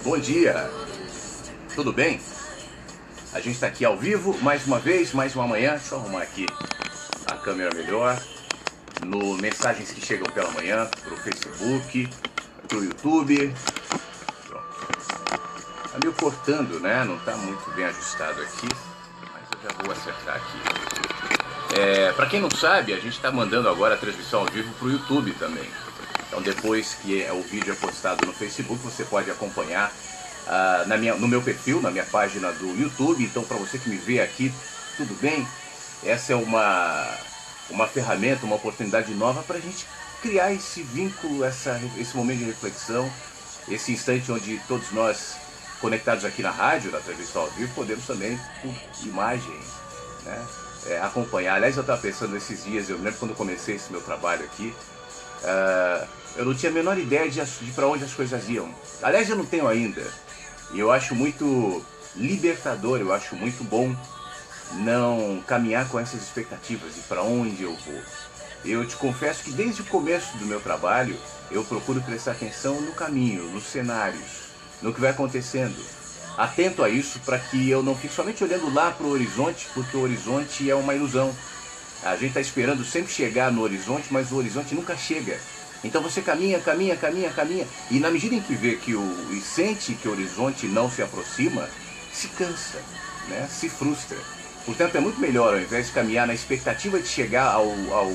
Bom dia, tudo bem? A gente está aqui ao vivo, mais uma vez, mais uma manhã. Deixa eu arrumar aqui a câmera melhor. No mensagens que chegam pela manhã, pro Facebook, pro YouTube. Pronto. Tá meio cortando, né? Não tá muito bem ajustado aqui, mas eu já vou acertar aqui. Para quem não sabe, a gente está mandando agora a transmissão ao vivo pro YouTube também. Então depois que o vídeo é postado no Facebook, você pode acompanhar no meu perfil, na minha página do YouTube. Então para você que me vê aqui, tudo bem? Essa é uma ferramenta, uma oportunidade nova para a gente criar esse vínculo, esse momento de reflexão, esse instante onde todos nós, conectados aqui na rádio, na transmissão ao vivo, podemos também, por imagem, né, acompanhar. Aliás, eu estava pensando esses dias, eu lembro quando eu comecei esse meu trabalho aqui, eu não tinha a menor ideia de para onde as coisas iam. Aliás, eu não tenho ainda. E eu acho muito libertador, eu acho muito bom não caminhar com essas expectativas de para onde eu vou. Eu te confesso que desde o começo do meu trabalho, eu procuro prestar atenção no caminho, nos cenários, no que vai acontecendo. Atento a isso para que eu não fique somente olhando lá para o horizonte, porque o horizonte é uma ilusão. A gente está esperando sempre chegar no horizonte, mas o horizonte nunca chega. Então você caminha, caminha, caminha, caminha, e na medida em que vê e sente que o horizonte não se aproxima, se cansa, né? Se frustra. Portanto, é muito melhor, ao invés de caminhar na expectativa de chegar ao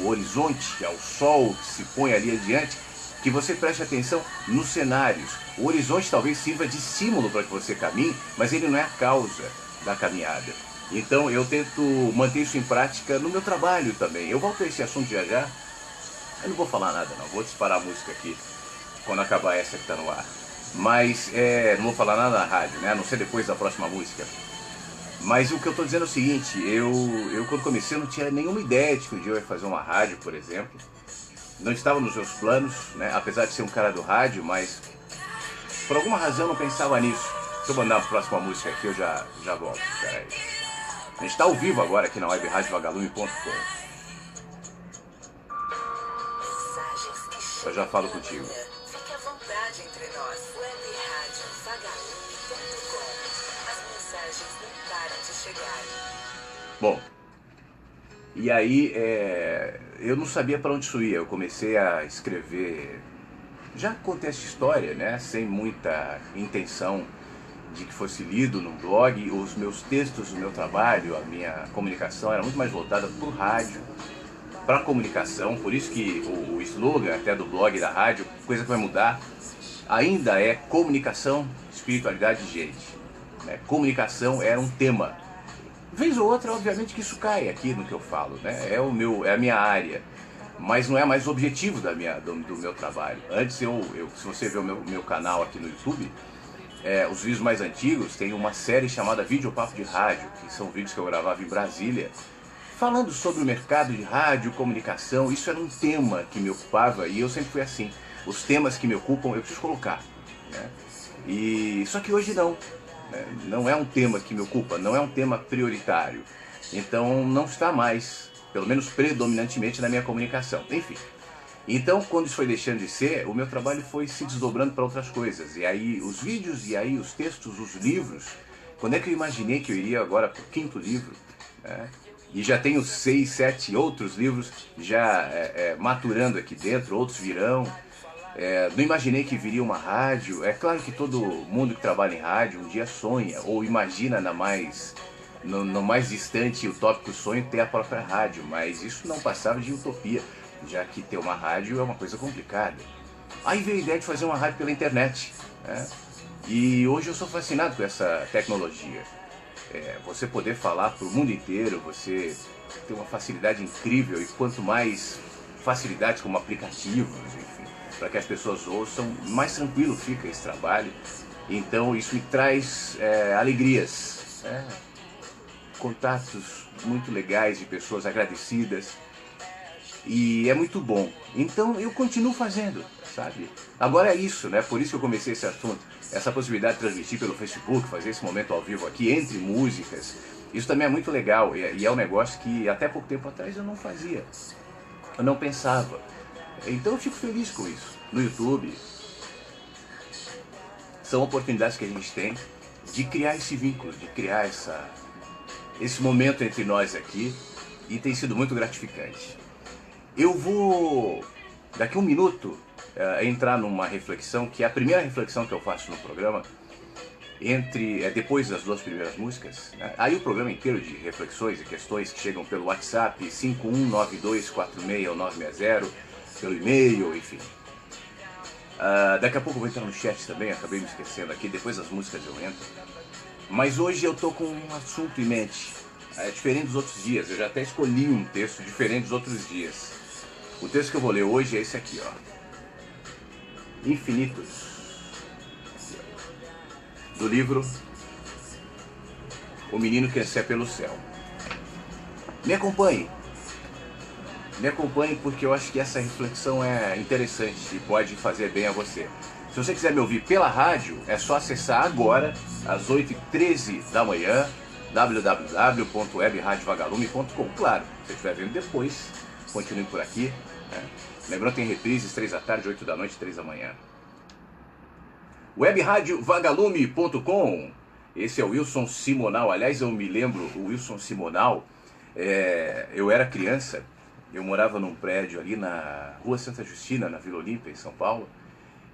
horizonte, ao sol que se põe ali adiante, que você preste atenção nos cenários. O horizonte talvez sirva de estímulo para que você caminhe, mas ele não é a causa da caminhada. Então eu tento manter isso em prática no meu trabalho também. Eu volto a esse assunto já já. Eu não vou falar nada não, vou disparar a música aqui quando acabar essa que está no ar. Mas não vou falar nada na rádio, né? A não ser depois da próxima música. Mas o que eu estou dizendo é o seguinte, eu quando comecei eu não tinha nenhuma ideia de que um dia eu ia fazer uma rádio, por exemplo. Não estava nos meus planos, né? Apesar de ser um cara do rádio, mas por alguma razão eu não pensava nisso. Deixa eu mandar a próxima música aqui, eu já volto. Peraí. A gente está ao vivo agora aqui na web radiovagalume.com. Eu já falo contigo. Fique à vontade entre nós. webradiovagalume.com. As mensagens não param de chegar. Bom, e aí eu não sabia para onde isso ia. Eu comecei a escrever, já contei essa história, né? Sem muita intenção de que fosse lido num blog. Os meus textos, o meu trabalho, a minha comunicação era muito mais voltada para o rádio, para a comunicação. Por isso que o slogan até do blog e da rádio, coisa que vai mudar, ainda é comunicação, espiritualidade e gente, né? Comunicação era um tema. Vez ou outra, obviamente que isso cai aqui no que eu falo, né? É a minha área, mas não é mais o objetivo do meu trabalho. Antes, se você ver o meu canal aqui no YouTube, os vídeos mais antigos, tem uma série chamada Videopapo de Rádio, que são vídeos que eu gravava em Brasília, falando sobre o mercado de rádio, comunicação. Isso era um tema que me ocupava e eu sempre fui assim. Os temas que me ocupam eu preciso colocar, né? Só que hoje não. Não é um tema que me ocupa, não é um tema prioritário. Então não está mais, pelo menos predominantemente, na minha comunicação. Enfim. Então, quando isso foi deixando de ser, o meu trabalho foi se desdobrando para outras coisas. E aí os vídeos, e aí os textos, os livros. Quando é que eu imaginei que eu iria agora para o 5º livro, né? E já tenho 6, 7 outros livros já maturando aqui dentro, outros virão. Não imaginei que viria uma rádio. É claro que todo mundo que trabalha em rádio um dia sonha, ou imagina no mais distante utópico sonho ter a própria rádio, mas isso não passava de utopia, já que ter uma rádio é uma coisa complicada. Aí veio a ideia de fazer uma rádio pela internet, né? E hoje eu sou fascinado com essa tecnologia. Você poder falar para o mundo inteiro, você ter uma facilidade incrível, e quanto mais facilidades como aplicativos, enfim, para que as pessoas ouçam, mais tranquilo fica esse trabalho. Então isso me traz alegrias, contatos muito legais de pessoas agradecidas, e é muito bom. Então eu continuo fazendo, sabe? Agora é isso, né? Por isso que eu comecei esse assunto, essa possibilidade de transmitir pelo Facebook, fazer esse momento ao vivo aqui entre músicas. Isso também é muito legal, e é um negócio que até pouco tempo atrás eu não fazia, eu não pensava. Então eu fico feliz com isso. No YouTube, são oportunidades que a gente tem de criar esse vínculo, de criar esse momento entre nós aqui, e tem sido muito gratificante. Eu vou, daqui a um minuto, entrar numa reflexão, que é a primeira reflexão que eu faço no programa, depois das duas primeiras músicas, né? Aí o programa inteiro de reflexões e questões que chegam pelo WhatsApp 5192461960, pelo e-mail, enfim. Daqui a pouco eu vou entrar no chat também, acabei me esquecendo aqui, depois das músicas eu entro. Mas hoje eu tô com um assunto em mente, diferente dos outros dias. Eu já até escolhi um texto diferente dos outros dias. O texto que eu vou ler hoje é esse aqui, ó. Infinitos. Do livro O Menino que Anscia pelo Céu. Me acompanhe porque eu acho que essa reflexão é interessante e pode fazer bem a você. Se você quiser me ouvir pela rádio, é só acessar agora, às 8h13 da manhã, www.webradiovagalume.com. Claro, se você estiver vendo depois, continue por aqui, né? Lembrando, tem reprises, 3 da tarde, 8 da noite, 3 da manhã. Webradiovagalume.com. Esse é o Wilson Simonal. Aliás, eu me lembro, o Wilson Simonal, eu era criança, eu morava num prédio ali na Rua Santa Justina, na Vila Olímpia, em São Paulo,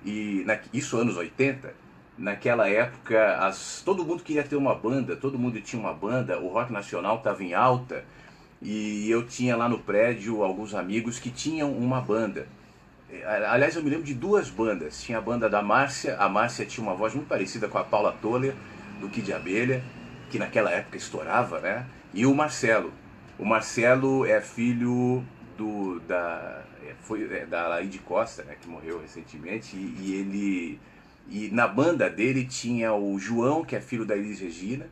e isso anos 80, naquela época todo mundo queria ter uma banda, todo mundo tinha uma banda, o rock nacional estava em alta, e eu tinha lá no prédio alguns amigos que tinham uma banda. Aliás, eu me lembro de duas bandas. Tinha a banda da Márcia. A Márcia tinha uma voz muito parecida com a Paula Toller, do Kid de Abelha, que naquela época estourava, né? E o Marcelo. O Marcelo é filho da Laide Costa, né, que morreu recentemente. E na banda dele tinha o João, que é filho da Elis Regina,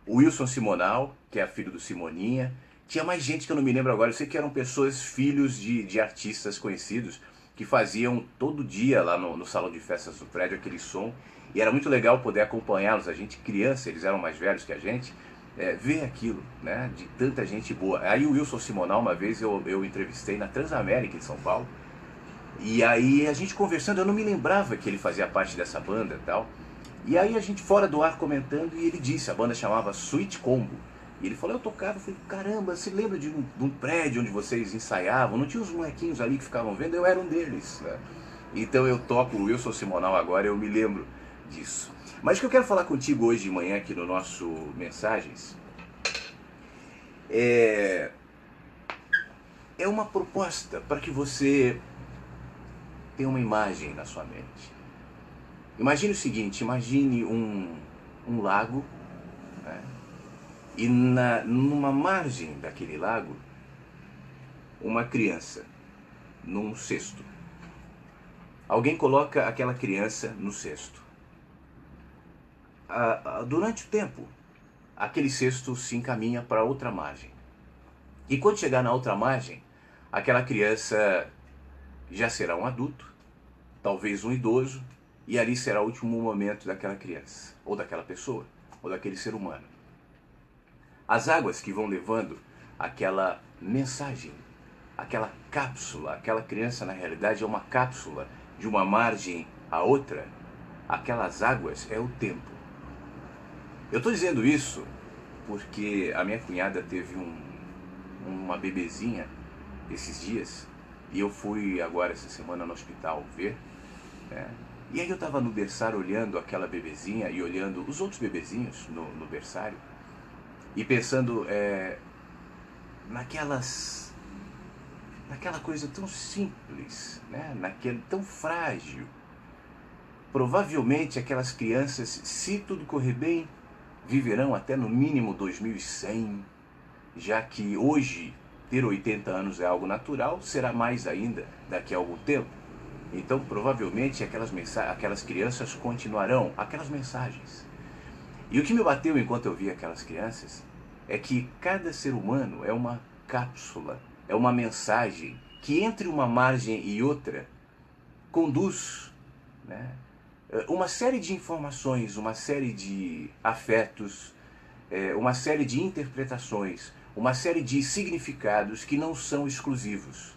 o Wilson Simonal, que é filho do Simoninha. Tinha mais gente que eu não me lembro agora. Eu sei que eram pessoas, filhos de artistas conhecidos, que faziam todo dia lá no salão de festas do prédio aquele som, e era muito legal poder acompanhá-los, a gente criança, eles eram mais velhos que a gente, ver aquilo, né, de tanta gente boa. Aí o Wilson Simonal, uma vez eu entrevistei na Transamérica em São Paulo, e aí a gente conversando, eu não me lembrava que ele fazia parte dessa banda e tal, e aí a gente fora do ar comentando, e ele disse, a banda chamava Sweet Combo. E ele falou, eu tocava, eu falei, caramba, você lembra de um prédio onde vocês ensaiavam? Não tinha uns molequinhos ali que ficavam vendo? Eu era um deles, né? Então eu toco o Wilson Simonal agora, eu me lembro disso. Mas o que eu quero falar contigo hoje de manhã aqui no nosso Mensagens é uma proposta para que você tenha uma imagem na sua mente. Imagine o seguinte, imagine um lago, né? E numa margem daquele lago, uma criança, num cesto. Alguém coloca aquela criança no cesto. Durante o tempo, aquele cesto se encaminha para outra margem. E quando chegar na outra margem, aquela criança já será um adulto, talvez um idoso, e ali será o último momento daquela criança, ou daquela pessoa, ou daquele ser humano. As águas que vão levando aquela mensagem, aquela cápsula, aquela criança na realidade é uma cápsula de uma margem a outra, aquelas águas é o tempo. Eu estou dizendo isso porque a minha cunhada teve uma bebezinha esses dias, e eu fui agora essa semana no hospital ver, né? E aí eu estava no berçário olhando aquela bebezinha e olhando os outros bebezinhos no berçário, e pensando naquela coisa tão simples, né? Tão frágil. Provavelmente aquelas crianças, se tudo correr bem, viverão até no mínimo 2100, já que hoje ter 80 anos é algo natural, será mais ainda daqui a algum tempo. Então provavelmente aquelas crianças continuarão aquelas mensagens. E o que me bateu enquanto eu via aquelas crianças é que cada ser humano é uma cápsula, é uma mensagem que entre uma margem e outra conduz, né, uma série de informações, uma série de afetos, uma série de interpretações, uma série de significados que não são exclusivos.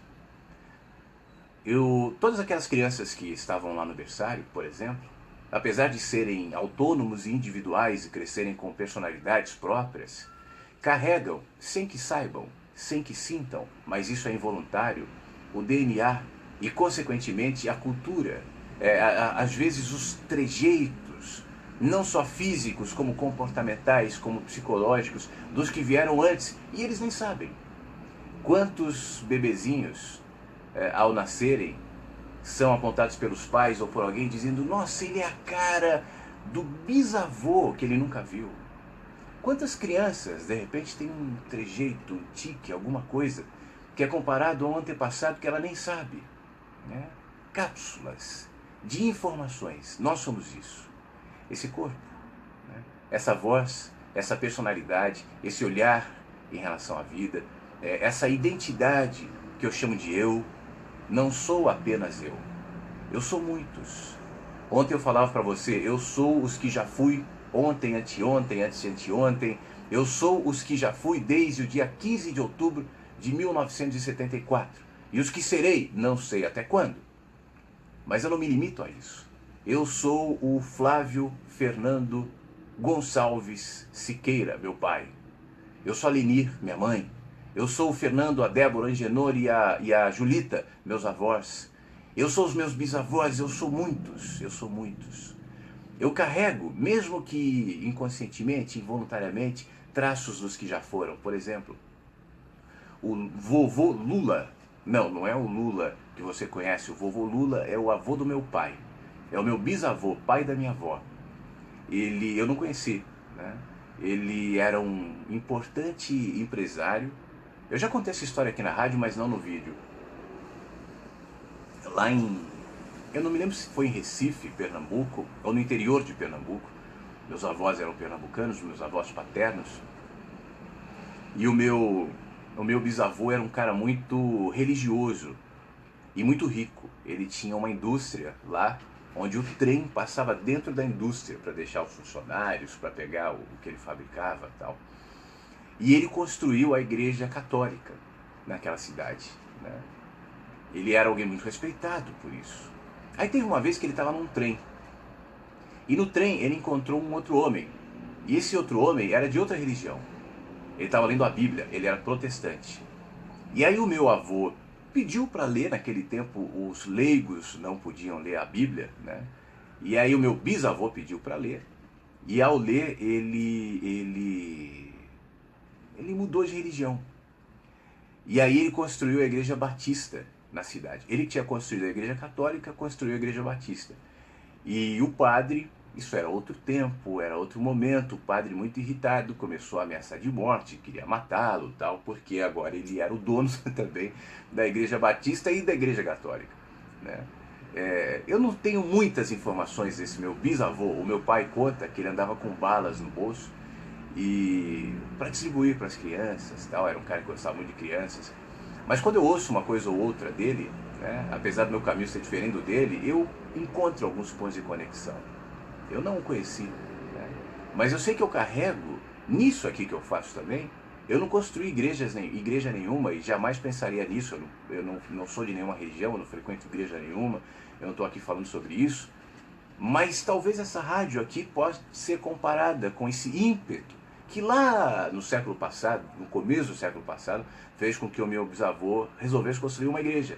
Todas aquelas crianças que estavam lá no berçário, por exemplo, apesar de serem autônomos e individuais e crescerem com personalidades próprias, carregam, sem que saibam, sem que sintam, mas isso é involuntário, o DNA e, consequentemente, a cultura, às vezes os trejeitos, não só físicos, como comportamentais, como psicológicos, dos que vieram antes, e eles nem sabem. Quantos bebezinhos, ao nascerem, são apontados pelos pais ou por alguém dizendo: nossa, ele é a cara do bisavô que ele nunca viu. Quantas crianças, de repente, têm um trejeito, um tique, alguma coisa, que é comparado a um antepassado que ela nem sabe, né? Cápsulas de informações. Nós somos isso. Esse corpo, né? Essa voz, essa personalidade, esse olhar em relação à vida, essa identidade que eu chamo de eu. Não sou apenas eu sou muitos. Ontem eu falava para você, eu sou os que já fui ontem, anteontem, antes de anteontem, eu sou os que já fui desde o dia 15 de outubro de 1974, e os que serei, não sei até quando, mas eu não me limito a isso. Eu sou o Flávio Fernando Gonçalves Siqueira, meu pai. Eu sou a Lenir, minha mãe. Eu sou o Fernando, a Débora, a Angenor e a Julita, meus avós. Eu sou os meus bisavós, eu sou muitos, eu sou muitos. Eu carrego, mesmo que inconscientemente, involuntariamente, traços dos que já foram. Por exemplo, o vovô Lula, não é o Lula que você conhece, o vovô Lula é o avô do meu pai, é o meu bisavô, pai da minha avó. Eu não conheci, né? Ele era um importante empresário. Eu já contei essa história aqui na rádio, mas não no vídeo. Eu não me lembro se foi em Recife, Pernambuco, ou no interior de Pernambuco. Meus avós eram pernambucanos, meus avós paternos. E o meu bisavô era um cara muito religioso e muito rico. Ele tinha uma indústria lá, onde o trem passava dentro da indústria para deixar os funcionários, para pegar o que ele fabricava e tal. E ele construiu a igreja católica naquela cidade, né? Ele era alguém muito respeitado por isso. Aí teve uma vez que ele estava num trem. E no trem ele encontrou um outro homem. E esse outro homem era de outra religião. Ele estava lendo a Bíblia, ele era protestante. E aí o meu avô pediu para ler, naquele tempo os leigos não podiam ler a Bíblia, né? E aí o meu bisavô pediu para ler. E ao ler ele mudou de religião. E aí ele construiu a igreja batista na cidade. Ele que tinha construído a igreja católica, construiu a igreja batista. E o padre, isso era outro tempo, era outro momento, o padre muito irritado começou a ameaçar de morte, queria matá-lo, tal, porque agora ele era o dono também da igreja batista e da igreja católica, né? Eu não tenho muitas informações desse meu bisavô. O meu pai conta que ele andava com balas no bolso e para distribuir para as crianças, tal. Era um cara que gostava muito de crianças. Mas quando eu ouço uma coisa ou outra dele, né, apesar do meu caminho ser diferente do dele, eu encontro alguns pontos de conexão. Eu não o conheci, né? Mas eu sei que eu carrego nisso aqui que eu faço também. Eu não construí igreja nenhuma e jamais pensaria nisso. Eu não sou de nenhuma religião, eu não frequento igreja nenhuma, eu não estou aqui falando sobre isso. Mas talvez essa rádio aqui possa ser comparada com esse ímpeto que lá no século passado, no começo do século passado, fez com que o meu bisavô resolvesse construir uma igreja.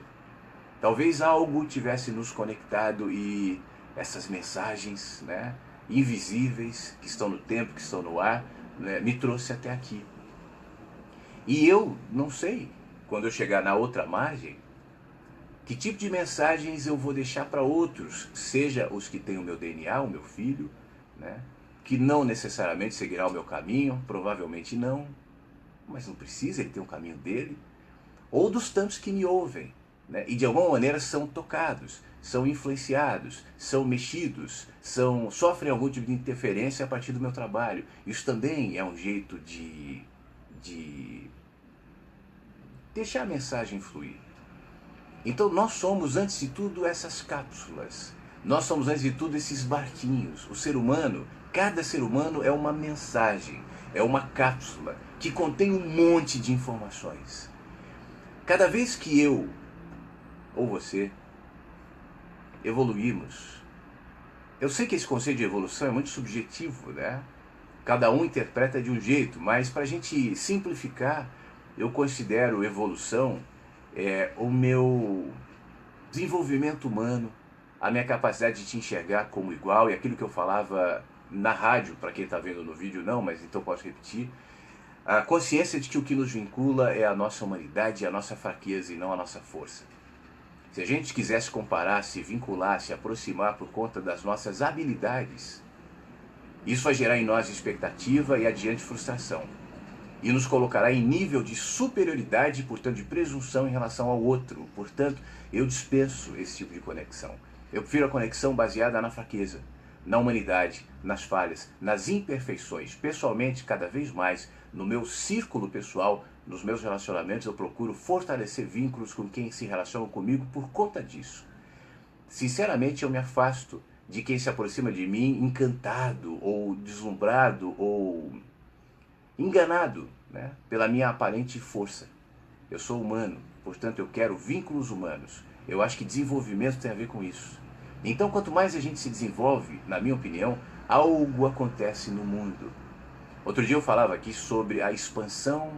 Talvez algo tivesse nos conectado e essas mensagens, né, invisíveis, que estão no tempo, que estão no ar, né, me trouxe até aqui. E eu não sei, quando eu chegar na outra margem, que tipo de mensagens eu vou deixar para outros, seja os que têm o meu DNA, o meu filho, né, que não necessariamente seguirá o meu caminho, provavelmente não, mas não precisa, ele tem um caminho dele, ou dos tantos que me ouvem, né, e de alguma maneira são tocados, são influenciados, são mexidos, sofrem algum tipo de interferência a partir do meu trabalho. Isso também é um jeito de deixar a mensagem fluir. Então nós somos, antes de tudo, essas cápsulas. Nós somos, antes de tudo, esses barquinhos. O ser humano, cada ser humano é uma mensagem, é uma cápsula que contém um monte de informações. Cada vez que eu, ou você, evoluímos, Eu sei que esse conceito de evolução é muito subjetivo, né? Cada um interpreta de um jeito, mas para a gente simplificar, eu considero evolução o meu desenvolvimento humano, a minha capacidade de te enxergar como igual, e aquilo que eu falava na rádio, para quem está vendo no vídeo não, mas então posso repetir, a consciência de que o que nos vincula é a nossa humanidade, a nossa fraqueza e não a nossa força. Se a gente quisesse comparar, se vincular, se aproximar por conta das nossas habilidades, isso vai gerar em nós expectativa e adiante frustração. E nos colocará em nível de superioridade e, portanto, de presunção em relação ao outro. Portanto, eu dispenso esse tipo de conexão. Eu prefiro a conexão baseada na fraqueza, na humanidade, nas falhas, nas imperfeições. Pessoalmente, cada vez mais, no meu círculo pessoal, nos meus relacionamentos, eu procuro fortalecer vínculos com quem se relaciona comigo por conta disso. Sinceramente, eu me afasto de quem se aproxima de mim encantado, ou deslumbrado, ou enganado, né, pela minha aparente força. Eu sou humano, portanto eu quero vínculos humanos. Eu acho que desenvolvimento tem a ver com isso. Então, quanto mais a gente se desenvolve, na minha opinião, algo acontece no mundo. Outro dia eu falava aqui sobre a expansão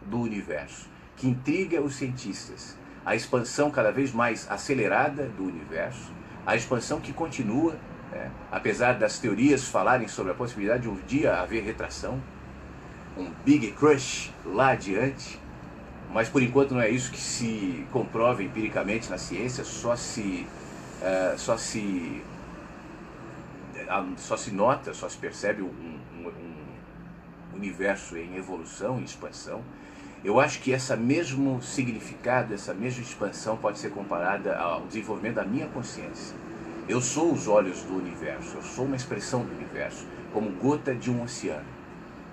do universo, que intriga os cientistas. A expansão cada vez mais acelerada do universo, a expansão que continua, né, apesar das teorias falarem sobre a possibilidade de um dia haver retração, um Big Crush lá adiante, mas por enquanto não é isso que se comprova empiricamente na ciência, só se nota, só se percebe um universo em evolução, em expansão. Eu acho que esse mesmo significado, essa mesma expansão pode ser comparada ao desenvolvimento da minha consciência. Eu sou os olhos do universo, eu sou uma expressão do universo, como gota de um oceano.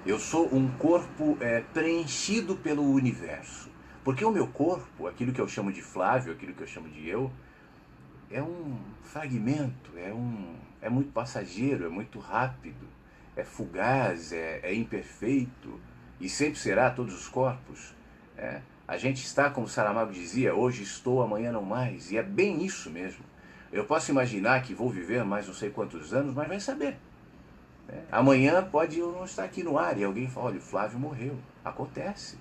Eu sou um corpo preenchido pelo universo. Porque o meu corpo, aquilo que eu chamo de Flávio, aquilo que eu chamo de eu, é um fragmento, é muito passageiro, é muito rápido, é fugaz, é imperfeito, e sempre será todos os corpos. A gente está, como Saramago dizia, hoje estou, amanhã não mais, e é bem isso mesmo. Eu posso imaginar que vou viver mais não sei quantos anos, mas vai saber. Amanhã pode eu não estar aqui no ar e alguém fala, olha, o Flávio morreu. Acontece.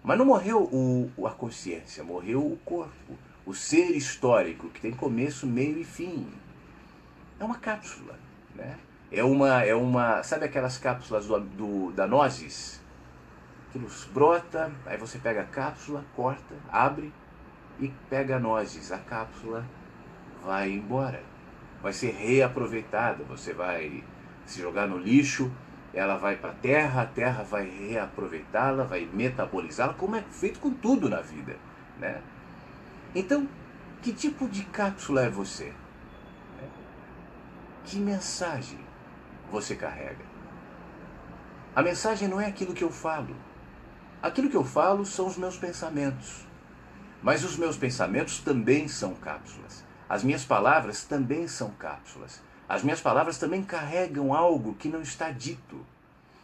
Mas não morreu a consciência, morreu o corpo, o ser histórico, que tem começo, meio e fim. É uma cápsula, né? Sabe aquelas cápsulas da nozes? Aquilo brota, aí você pega a cápsula, corta, abre e pega a nozes. A cápsula vai embora, vai ser reaproveitada, você vai se jogar no lixo, ela vai para a terra vai reaproveitá-la, vai metabolizá-la, como é feito com tudo na vida, né? Então, que tipo de cápsula é você? Que mensagem você carrega? A mensagem não é aquilo que eu falo. Aquilo que eu falo são os meus pensamentos. Mas os meus pensamentos também são cápsulas. As minhas palavras também são cápsulas. As minhas palavras também carregam algo que não está dito.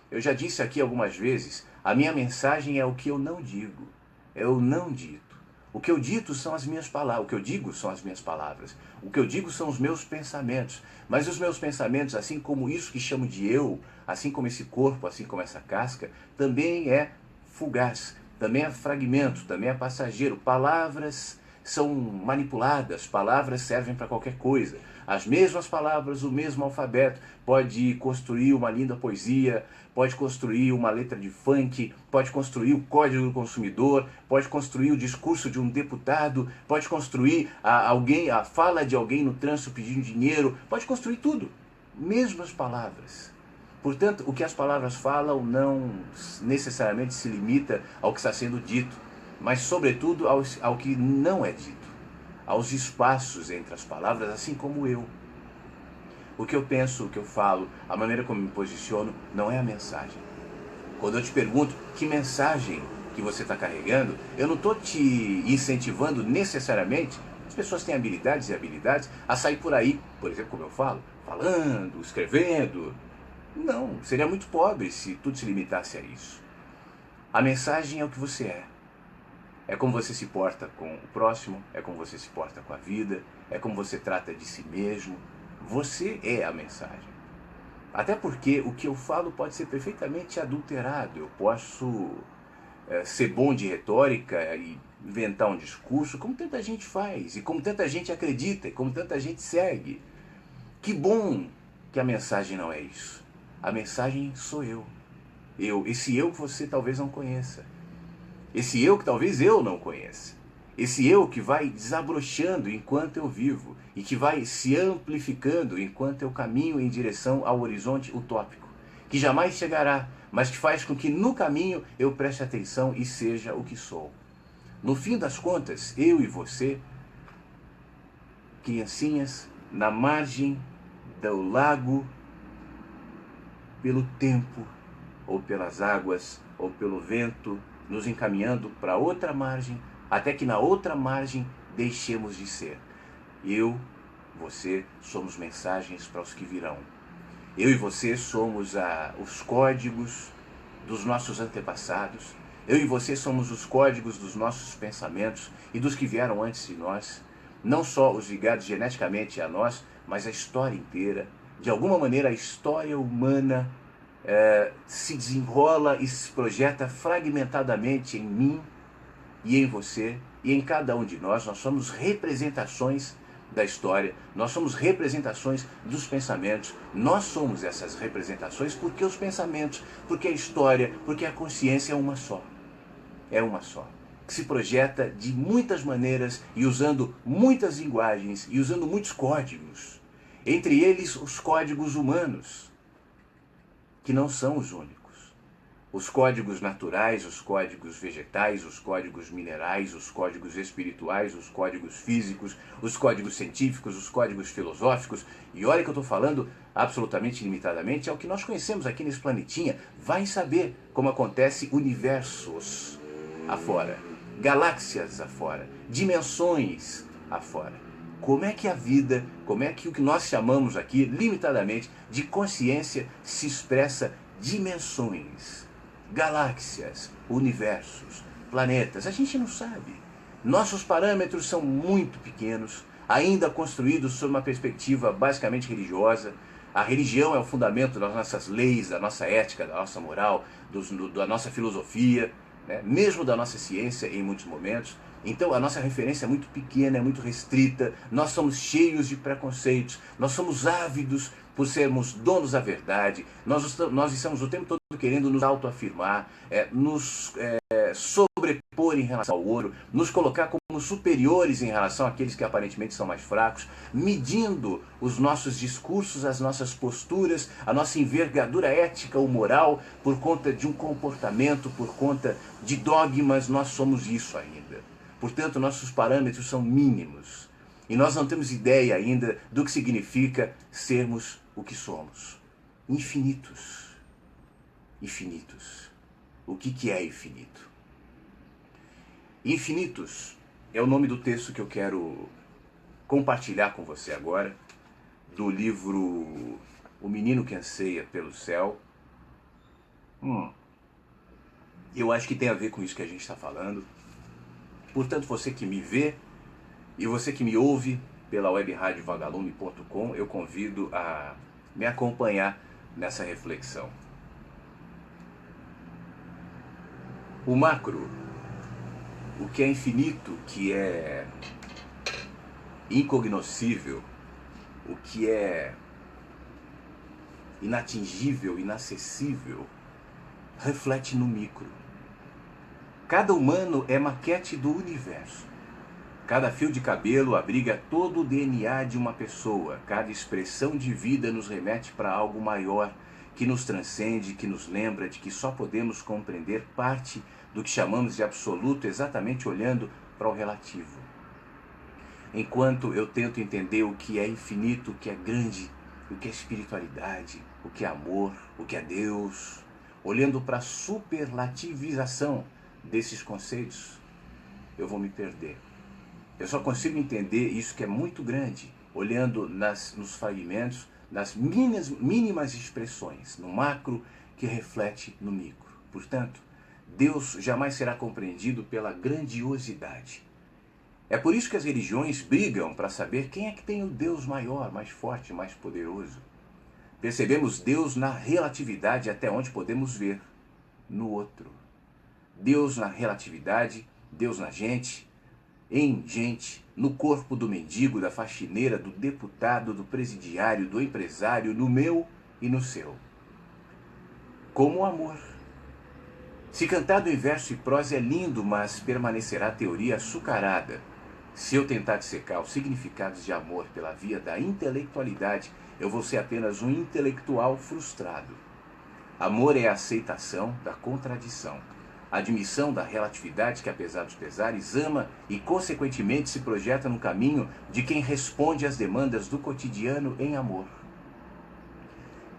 Eu já disse aqui algumas vezes, a minha mensagem é o que eu não digo. É o não dito. O que eu dito são as minhas palavras. O que eu digo são as minhas palavras. O que eu digo são os meus pensamentos. Mas os meus pensamentos, assim como isso que chamo de eu, assim como esse corpo, assim como essa casca, também é fugaz, também é fragmento, também é passageiro. Palavras são manipuladas, palavras servem para qualquer coisa. As mesmas palavras, o mesmo alfabeto, pode construir uma linda poesia, pode construir uma letra de funk, pode construir o código do consumidor, pode construir o discurso de um deputado, pode construir a fala de alguém no trânsito pedindo dinheiro, pode construir tudo. Mesmas palavras. Portanto, o que as palavras falam não necessariamente se limita ao que está sendo dito, mas sobretudo ao que não é dito, aos espaços entre as palavras, assim como eu. O que eu penso, o que eu falo, a maneira como me posiciono, não é a mensagem. Quando eu te pergunto que mensagem que você está carregando, eu não estou te incentivando necessariamente, as pessoas têm habilidades e habilidades, a sair por aí, por exemplo, como eu falo, falando, escrevendo. Não, seria muito pobre se tudo se limitasse a isso. A mensagem é o que você é. É como você se porta com o próximo, é como você se porta com a vida, é como você trata de si mesmo. Você é a mensagem. Até porque o que eu falo pode ser perfeitamente adulterado. Eu posso ser bom de retórica e inventar um discurso, como tanta gente faz, e como tanta gente acredita, e como tanta gente segue. Que bom que a mensagem não é isso. A mensagem sou eu. Esse eu que você talvez não conheça. Esse eu que talvez eu não conheça. Esse eu que vai desabrochando enquanto eu vivo e que vai se amplificando enquanto eu caminho em direção ao horizonte utópico, que jamais chegará, mas que faz com que no caminho eu preste atenção e seja o que sou. No fim das contas, eu e você, criancinhas, na margem do lago, pelo tempo, ou pelas águas, ou pelo vento, nos encaminhando para outra margem, até que na outra margem deixemos de ser. Eu, você, somos mensagens para os que virão. Eu e você somos os códigos dos nossos antepassados. Eu e você somos os códigos dos nossos pensamentos e dos que vieram antes de nós. Não só os ligados geneticamente a nós, mas a história inteira. De alguma maneira, a história humana se desenrola e se projeta fragmentadamente em mim e em você e em cada um de nós. Nós somos representações da história, nós somos representações dos pensamentos, nós somos essas representações porque os pensamentos, porque a história, porque a consciência é uma só, que se projeta de muitas maneiras e usando muitas linguagens e usando muitos códigos, entre eles os códigos humanos, que não são os únicos. Os códigos naturais, os códigos vegetais, os códigos minerais, os códigos espirituais, os códigos físicos, os códigos científicos, os códigos filosóficos. E olha que eu estou falando absolutamente limitadamente, é o que nós conhecemos aqui nesse planetinha. Vai saber como acontece universos afora, galáxias afora, dimensões afora. Como é que a vida, como é que o que nós chamamos aqui limitadamente de consciência se expressa dimensões, galáxias, universos, planetas? A gente não sabe. Nossos parâmetros são muito pequenos, ainda construídos sob uma perspectiva basicamente religiosa. A religião é o fundamento das nossas leis, da nossa ética, da nossa moral, da nossa filosofia, né? Mesmo da nossa ciência em muitos momentos. Então a nossa referência é muito pequena, é muito restrita, nós somos cheios de preconceitos, nós somos ávidos por sermos donos da verdade, nós estamos o tempo todo querendo nos autoafirmar, nos sobrepor em relação ao outro, nos colocar como superiores em relação àqueles que aparentemente são mais fracos, medindo os nossos discursos, as nossas posturas, a nossa envergadura ética ou moral por conta de um comportamento, por conta de dogmas. Nós somos isso ainda. Portanto, nossos parâmetros são mínimos. E nós não temos ideia ainda do que significa sermos o que somos. Infinitos. Infinitos. O que é infinito? Infinitos é o nome do texto que eu quero compartilhar com você agora, do livro O Menino que Anseia pelo Céu. Eu acho que tem a ver com isso que a gente está falando. Portanto, você que me vê e você que me ouve pela webradioVagalume.com, eu convido a me acompanhar nessa reflexão. O macro, o que é infinito, o que é incognoscível, o que é inatingível, inacessível, reflete no micro. Cada humano é maquete do universo. Cada fio de cabelo abriga todo o DNA de uma pessoa. Cada expressão de vida nos remete para algo maior, que nos transcende, que nos lembra de que só podemos compreender parte do que chamamos de absoluto exatamente olhando para o relativo. Enquanto eu tento entender o que é infinito, o que é grande, o que é espiritualidade, o que é amor, o que é Deus, olhando para a superlativização desses conceitos, eu vou me perder. Eu só consigo entender isso que é muito grande, olhando nos fragmentos, nas mínimas expressões, no macro que reflete no micro. Portanto, Deus jamais será compreendido pela grandiosidade. É por isso que as religiões brigam para saber quem é que tem o Deus maior, mais forte, mais poderoso. Percebemos Deus na relatividade até onde podemos ver no outro. Deus na relatividade, Deus na gente, em gente, no corpo do mendigo, da faxineira, do deputado, do presidiário, do empresário, no meu e no seu. Como o amor. Se cantado em verso e prosa é lindo, mas permanecerá teoria açucarada. Se eu tentar dissecar os significados de amor pela via da intelectualidade, eu vou ser apenas um intelectual frustrado. Amor é a aceitação da contradição, a admissão da relatividade que, apesar dos pesares, ama e, consequentemente, se projeta no caminho de quem responde às demandas do cotidiano em amor.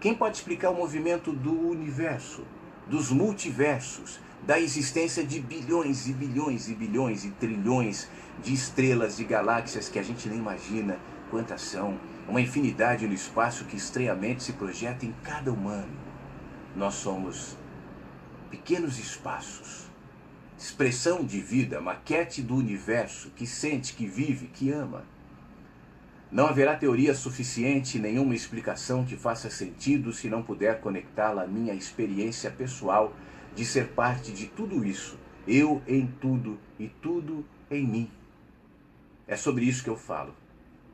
Quem pode explicar o movimento do universo, dos multiversos, da existência de bilhões e bilhões e bilhões e trilhões de estrelas, de galáxias que a gente nem imagina quantas são, uma infinidade no espaço que estranhamente se projeta em cada humano? Nós somos pequenos espaços, expressão de vida, maquete do universo que sente, que vive, que ama. Não haverá teoria suficiente, nenhuma explicação que faça sentido se não puder conectá-la à minha experiência pessoal de ser parte de tudo isso, eu em tudo e tudo em mim. É sobre isso que eu falo.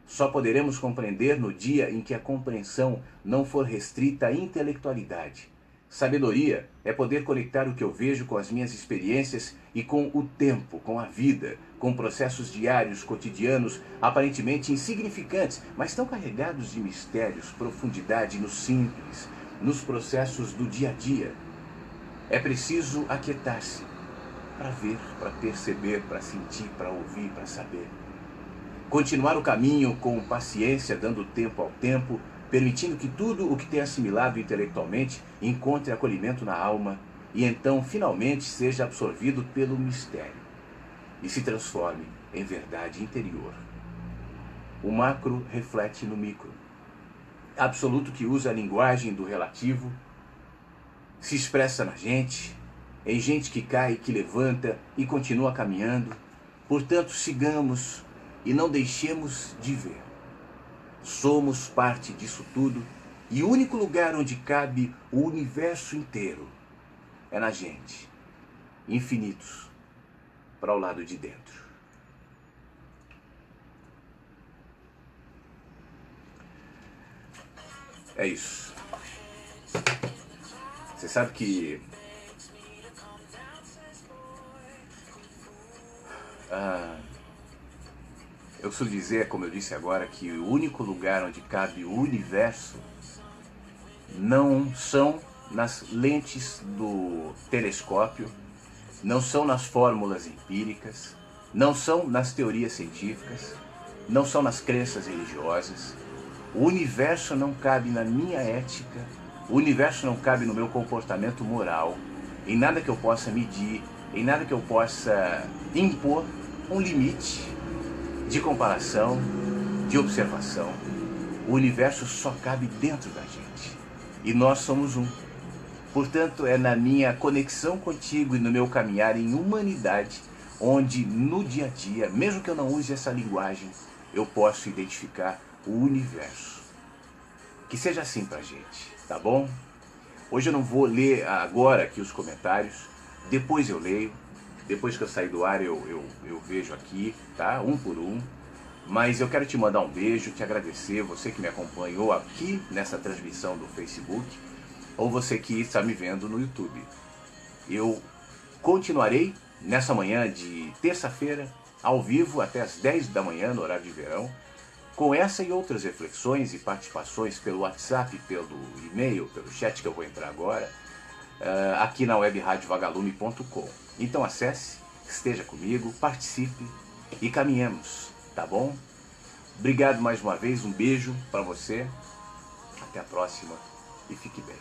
Só poderemos compreender no dia em que a compreensão não for restrita à intelectualidade. Sabedoria é poder conectar o que eu vejo com as minhas experiências e com o tempo, com a vida, com processos diários, cotidianos, aparentemente insignificantes, mas tão carregados de mistérios, profundidade no simples, nos processos do dia a dia. É preciso aquietar-se para ver, para perceber, para sentir, para ouvir, para saber. Continuar o caminho com paciência, dando tempo ao tempo, permitindo que tudo o que tem assimilado intelectualmente encontre acolhimento na alma e então finalmente seja absorvido pelo mistério e se transforme em verdade interior. O macro reflete no micro. Absoluto que usa a linguagem do relativo se expressa na gente, em gente que cai, que levanta e continua caminhando. Portanto, sigamos e não deixemos de ver. Somos parte disso tudo e o único lugar onde cabe o universo inteiro é na gente. Infinitos para o lado de dentro. É isso. Você sabe que eu costumo dizer, como eu disse agora, que o único lugar onde cabe o universo não são nas lentes do telescópio, não são nas fórmulas empíricas, não são nas teorias científicas, não são nas crenças religiosas. O universo não cabe na minha ética, o universo não cabe no meu comportamento moral, em nada que eu possa medir, em nada que eu possa impor um limite de comparação, de observação. O universo só cabe dentro da gente. E nós somos um. Portanto, é na minha conexão contigo e no meu caminhar em humanidade, onde no dia a dia, mesmo que eu não use essa linguagem, eu posso identificar o universo. Que seja assim pra gente, tá bom? Hoje eu não vou ler agora aqui os comentários, depois eu leio. Depois que eu sair do ar eu vejo aqui, tá? Um por um. Mas eu quero te mandar um beijo, te agradecer, você que me acompanhou aqui nessa transmissão do Facebook, ou você que está me vendo no YouTube. Eu continuarei nessa manhã de terça-feira, ao vivo, até as 10 da manhã, no horário de verão, com essa e outras reflexões e participações pelo WhatsApp, pelo e-mail, pelo chat que eu vou entrar agora, aqui na webradiovagalume.com. Então acesse, esteja comigo, participe e caminhemos, tá bom? Obrigado mais uma vez, um beijo para você, até a próxima e fique bem.